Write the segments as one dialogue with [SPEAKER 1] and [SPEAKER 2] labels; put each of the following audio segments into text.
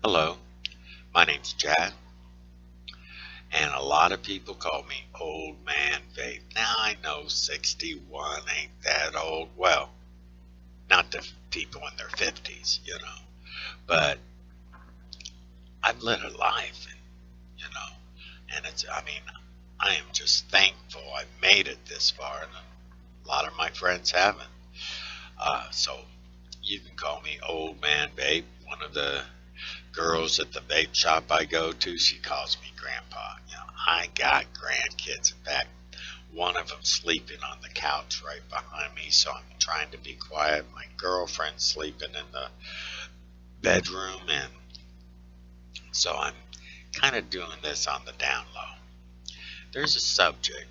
[SPEAKER 1] Hello, my name's Chad, and a lot of people call me Old Man Vape. Now I know 61 ain't that old. Well, not to people in their 50s, but I've lived a life, and I am just thankful I made it this far, and a lot of my friends haven't. So you can call me Old Man Vape. One of the girls at the vape shop I go to, she calls me Grandpa. I got grandkids. In fact, one of them sleeping on the couch right behind me, so I'm trying to be quiet. My girlfriend's sleeping in the bedroom, and so I'm kind of doing this on the down low. There's a subject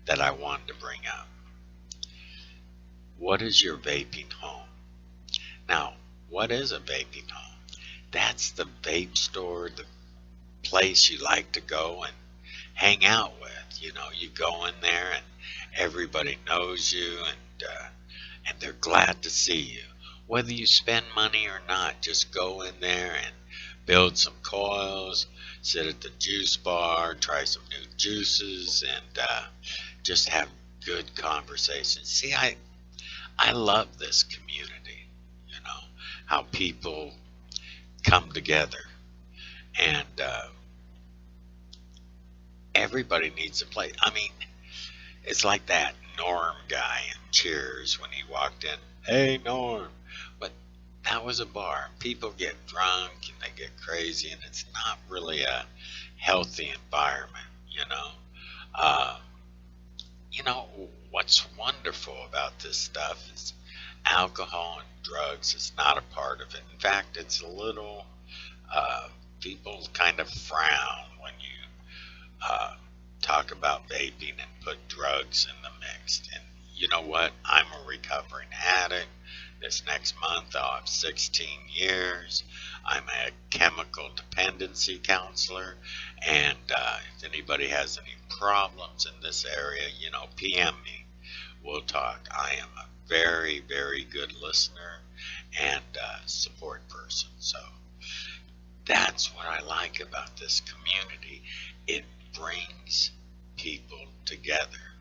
[SPEAKER 1] that I wanted to bring up. What is your vaping home? Now, what is a vaping home? That's the vape store, the place you like to go and hang out with. You go in there and everybody knows you, and they're glad to see you. Whether you spend money or not, just go in there and build some coils, sit at the juice bar, try some new juices, and just have good conversations. See, I love this community, how people come together, and everybody needs a place. It's like that Norm guy in Cheers when he walked in. Hey, Norm. But that was a bar. People get drunk and they get crazy, and it's not really a healthy environment, Uh, what's wonderful about this stuff is alcohol and drugs is not a part of it. In fact, it's a little, people kind of frown when you talk about vaping and put drugs in the mix. And you know what? I'm a recovering addict. This next month I'll have 16 years. I'm a chemical dependency counselor. And if anybody has any problems in this area, PM me. We'll talk. I am a very, very good listener and support person. So that's what I like about this community. It brings people together.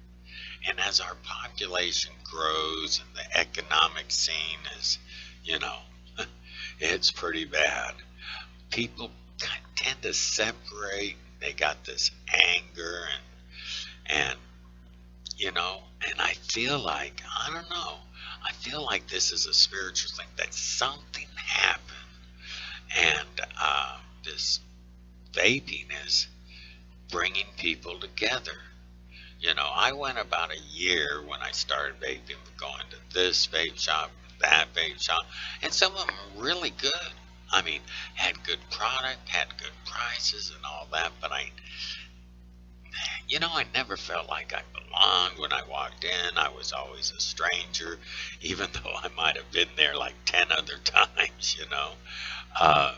[SPEAKER 1] And as our population grows and the economic scene is, it's pretty bad, people tend to separate. They got this anger and and I feel like, I don't know, I feel like this is a spiritual thing, that something happened, and this vaping is bringing people together. I went about a year when I started vaping, going to this vape shop, that vape shop, and some of them were really good. Had good product, had good prices and all that, but I never felt like I belonged when I walked in. I was always a stranger, even though I might have been there like 10 other times. Uh,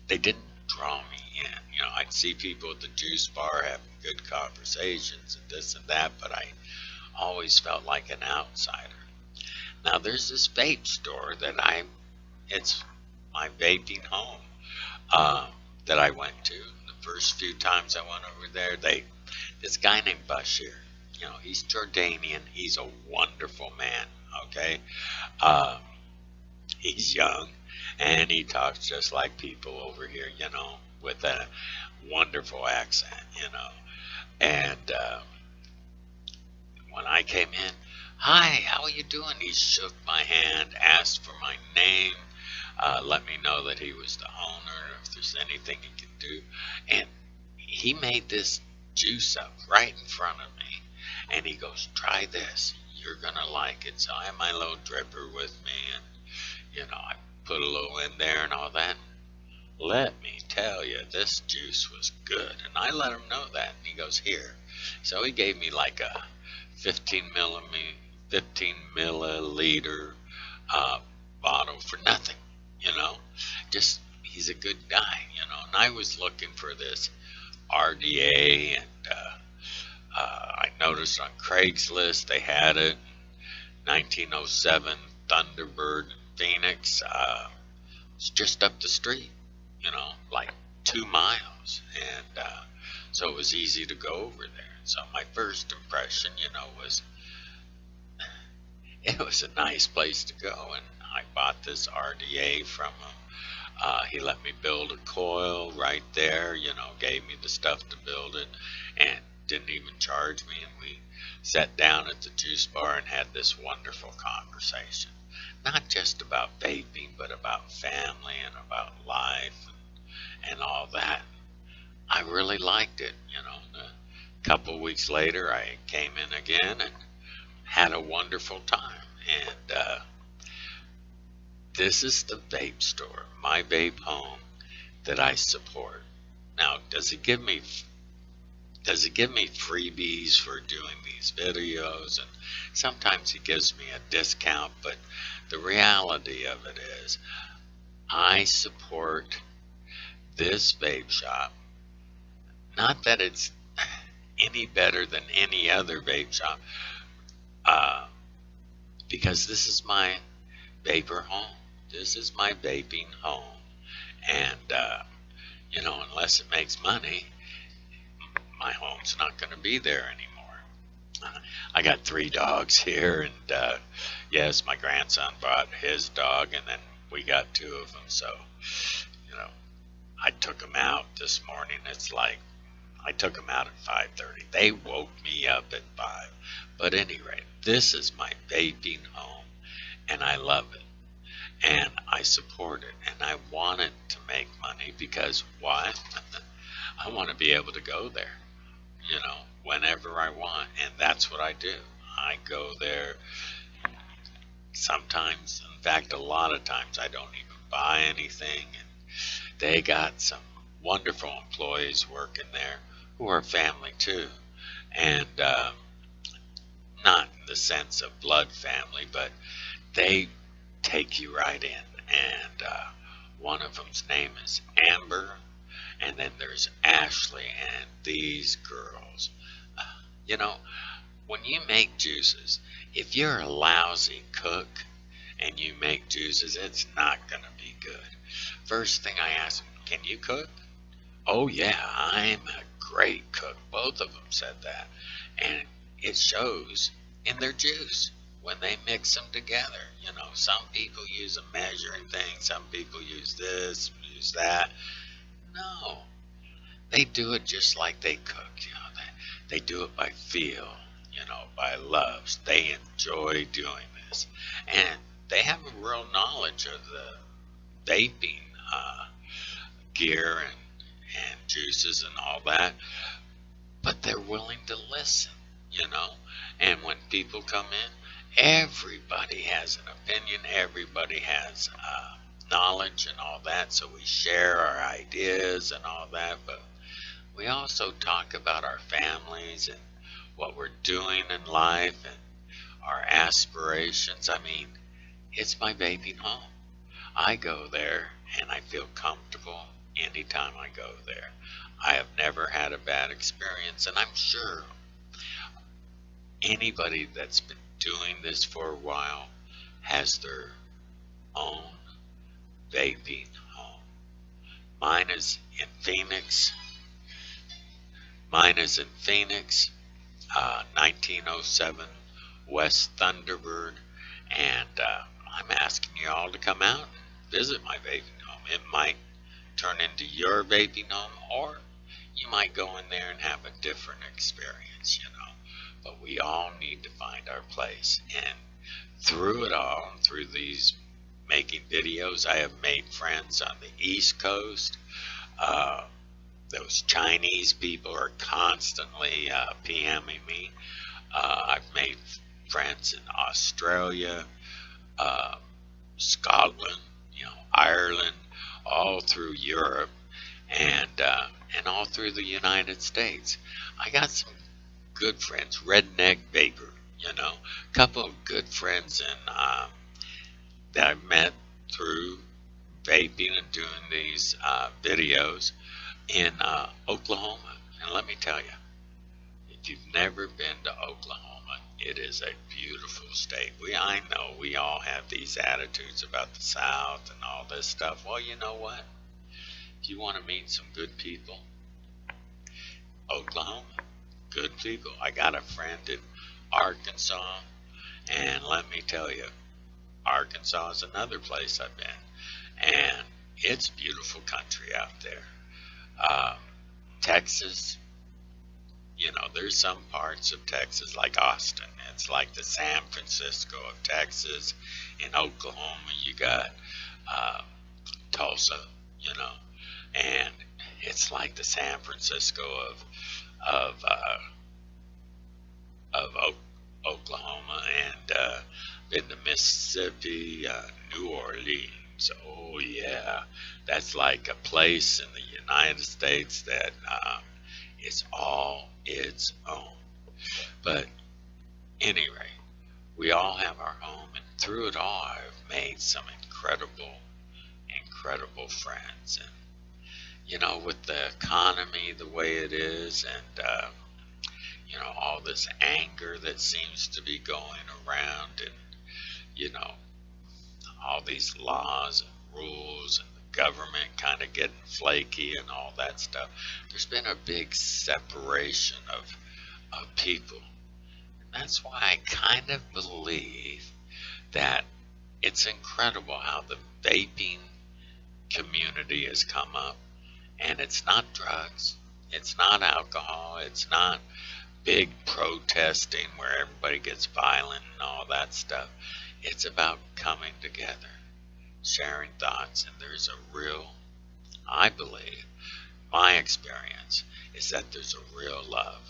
[SPEAKER 1] they didn't draw me in. I'd see people at the juice bar having good conversations and this and that, but I always felt like an outsider. Now there's this vape store that it's my vaping home, that I went to. The first few times I went over there, this guy named Bashir, he's Jordanian. He's a wonderful man, okay? He's young, and he talks just like people over here, with a wonderful accent. And when I came in, hi, how are you doing? He shook my hand, asked for my name, let me know that he was the owner, if there's anything he could do. And he made this juice up right in front of me. And he goes, try this. You're going to like it. So I have my little dripper with me, and, I put a little in there and all that. Let me tell you, this juice was good. And I let him know that. And he goes, here. So he gave me like a 15 milliliter bottle for nothing, Just, he's a good guy, And I was looking for this RDA, and I noticed on Craigslist they had it, 1907 Thunderbird Phoenix. It's just up the street, like 2 miles. And so it was easy to go over there. So my first impression, was it was a nice place to go. And I bought this RDA from him. He let me build a coil right there, gave me the stuff to build it and didn't even charge me. And we sat down at the juice bar and had this wonderful conversation. Not just about vaping, but about family and about life and all that. I really liked it. A couple weeks later, I came in again and had a wonderful time. And this is the vape store, my vape home, that I support. Now, does it give me freebies for doing these videos? And sometimes he gives me a discount, but the reality of it is I support this vape shop. Not that it's any better than any other vape shop, because this is my vapor home. This is my vaping home. And, unless it makes money, my home's not going to be there anymore. I got 3 dogs here, and yes, my grandson brought his dog, and then we got 2 of them. So, I took them out this morning. It's like I took them out at 5:30. They woke me up at 5. But anyway, this is my vaping home, and I love it, and I support it, and I want it to make money because why? I want to be able to go there, whenever I want, and that's what I do. I go there sometimes, in fact, a lot of times I don't even buy anything, and they got some wonderful employees working there who are family too, and not in the sense of blood family, but they take you right in. And one of them's name is Amber, and then there's Ashley, and these girls. When you make juices, if you're a lousy cook and you make juices, it's not going to be good. First thing I ask them, can you cook? Oh yeah, I'm a great cook. Both of them said that. And it shows in their juice when they mix them together. Some people use a measuring thing, some people use this, use that. No, they do it just like they cook. They do it by feel, by love. They enjoy doing this, and they have a real knowledge of the vaping gear and juices and all that. But they're willing to listen, And when people come in, everybody has an opinion, everybody has knowledge and all that, so we share our ideas and all that, but we also talk about our families and what we're doing in life and our aspirations. I mean, it's my vaping home. I go there and I feel comfortable anytime I go there. I have never had a bad experience, and I'm sure anybody that's been doing this for a while has their own vaping home. Mine is in Phoenix. 1907 West Thunderbird, and I'm asking you all to come out and visit my vaping home. It might turn into your vaping home, or you might go in there and have a different experience, But we all need to find our place. And through it all, through these making videos, I have made friends on the East Coast. Those Chinese people are constantly PMing me. I've made friends in Australia, Scotland, Ireland, all through Europe, and all through the United States. I got some good friends, Redneck Vapor, a couple of good friends that I met through vaping and doing these videos in Oklahoma. And let me tell you, if you've never been to Oklahoma, It is a beautiful state. I know we all have these attitudes about the South and all this stuff. Well, you know what? If you want to meet some good people, Oklahoma, good people. I got a friend in Arkansas, and let me tell you, Arkansas is another place I've been, and it's beautiful country out there. Uh, Texas, there's some parts of Texas like Austin. It's like the San Francisco of Texas. In Oklahoma, you got uh, Tulsa, you know, and it's like the San Francisco of uh, Oklahoma, and been to Mississippi, New Orleans. Oh yeah, that's like a place in the United States that is all its own. But anyway, we all have our home, and through it all, I've made some incredible friends. And with the economy the way it is, and all this anger that seems to be going around, and all these laws and rules, and the government kind of getting flaky and all that stuff. There's been a big separation of people. And that's why I kind of believe that it's incredible how the vaping community has come up. And it's not drugs, it's not alcohol, it's not big protesting where everybody gets violent and all that stuff. It's about coming together, sharing thoughts, and there's a real, I believe, my experience is that there's a real love.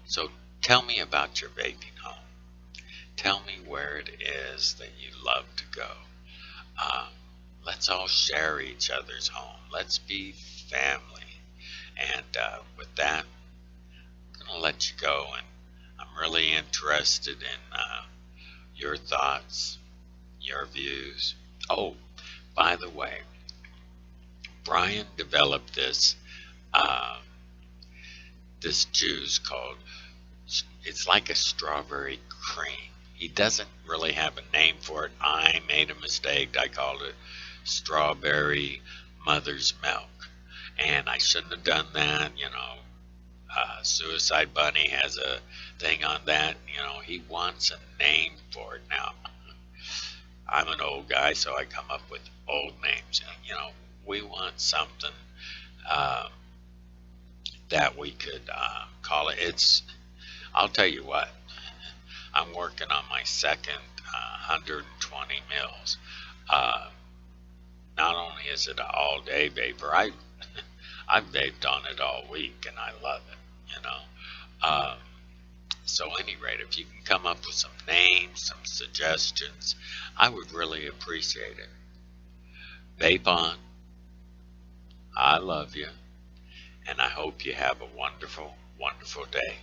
[SPEAKER 1] So tell me about your vaping home. Tell me where it is that you love to go. Let's all share each other's home. Let's be family. And with that, I'm going to let you go. And I'm really interested in your thoughts, your views. Oh, by the way, Brian developed this juice called, it's like a strawberry cream. He doesn't really have a name for it. I made a mistake. I called it strawberry mother's milk. And I shouldn't have done that. Suicide Bunny has a thing on that. He wants a name for it. Now, I'm an old guy, so I come up with old names. We want something that we could call it. I'll tell you what, I'm working on my second 120 mils. Not only is it an all-day vapor, I've vaped on it all week, and I love it, So at any rate, if you can come up with some names, some suggestions, I would really appreciate it. Vape on. I love you, and I hope you have a wonderful, wonderful day.